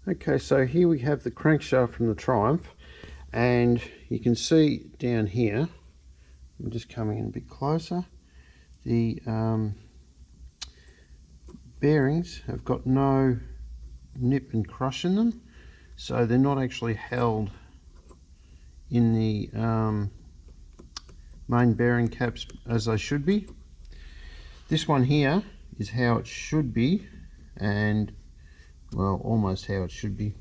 Okay, so here we have the crankshaft from the Triumph, and you can see down here, I'm just coming in a bit closer, the bearings have got no nip and crush in them, so they're not actually held in the main bearing caps as they should be. This one here is how it should be, and well, almost how it should be,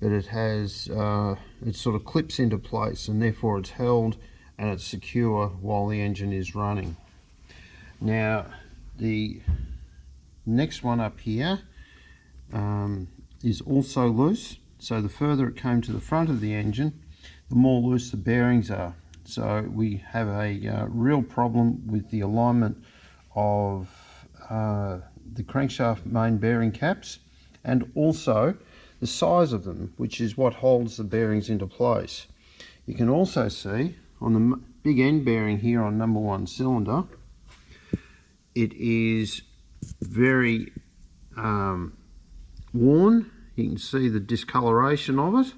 but it has it sort of clips into place, and therefore it's held and it's secure while the engine is running. Now the next one up here is also loose, so the further it came to the front of the engine, the more loose the bearings are. So we have a real problem with the alignment of the crankshaft main bearing caps, and also the size of them, which is what holds the bearings into place. You can also see on the big end bearing here on number 1 cylinder, it is very worn. You can see the discoloration of it,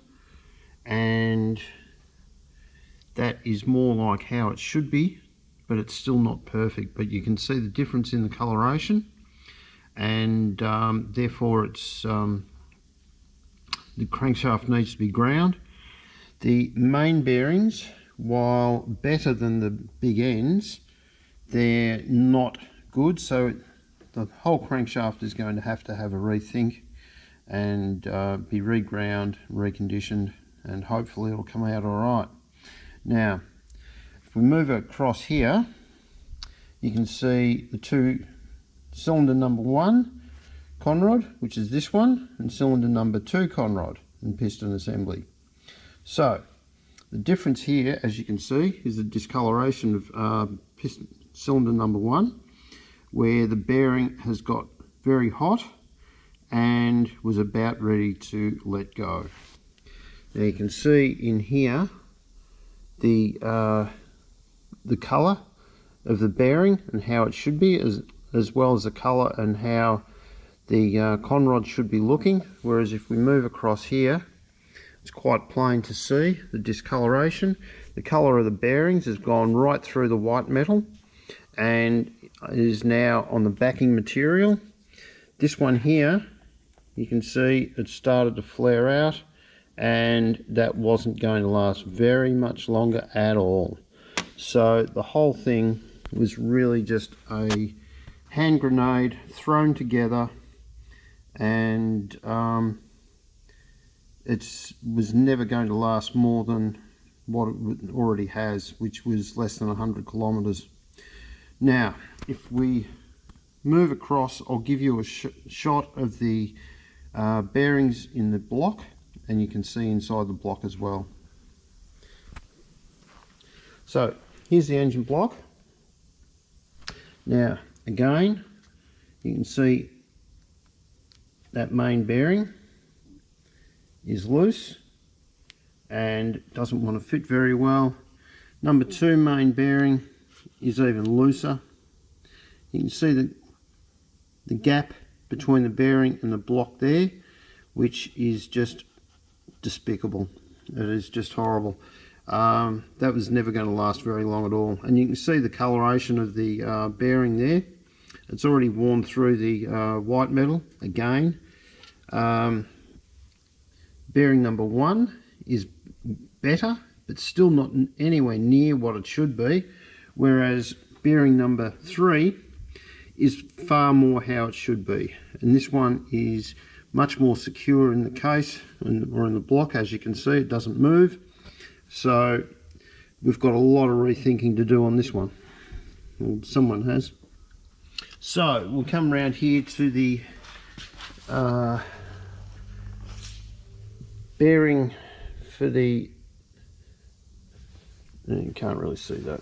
and that is more like how it should be, but it's still not perfect. But you can see the difference in the coloration, and therefore it's the crankshaft needs to be ground. The main bearings, while better than the big ends, they're not good, so the whole crankshaft is going to have a rethink and be reground, reconditioned, and hopefully it'll come out all right. Now if we move across here, you can see the two cylinder number 1 conrod, which is this one, and cylinder number 2 conrod and piston assembly. So the difference here, as you can see, is the discoloration of piston cylinder number 1, where the bearing has got very hot and was about ready to let go. Now you can see in here the colour of the bearing and how it should be, as well as the colour and how the conrod should be looking, whereas if we move across here, it's quite plain to see the discoloration. The colour of the bearings has gone right through the white metal and is now on the backing material. This one here, you can see it started to flare out, and that wasn't going to last very much longer at all. So the whole thing was really just a hand grenade thrown together, and it was never going to last more than what it already has, which was less than 100 kilometers. Now if we move across, I'll give you a shot of the bearings in the block, and you can see inside the block as well. So here's the engine block. Now again, you can see that main bearing is loose and doesn't want to fit very well. Number 2 main bearing is even looser. You can see the gap between the bearing and the block there, which is just despicable. It is just horrible. That was never going to last very long at all. And you can see the coloration of the bearing there. It's already worn through the white metal again. Bearing number 1 is better, but still not anywhere near what it should be, whereas bearing number 3 is far more how it should be. And this one is much more secure in the case or in the block. As you can see, it doesn't move. So we've got a lot of rethinking to do on this one. Well, someone has. So we'll come around here to the bearing for the, you can't really see that.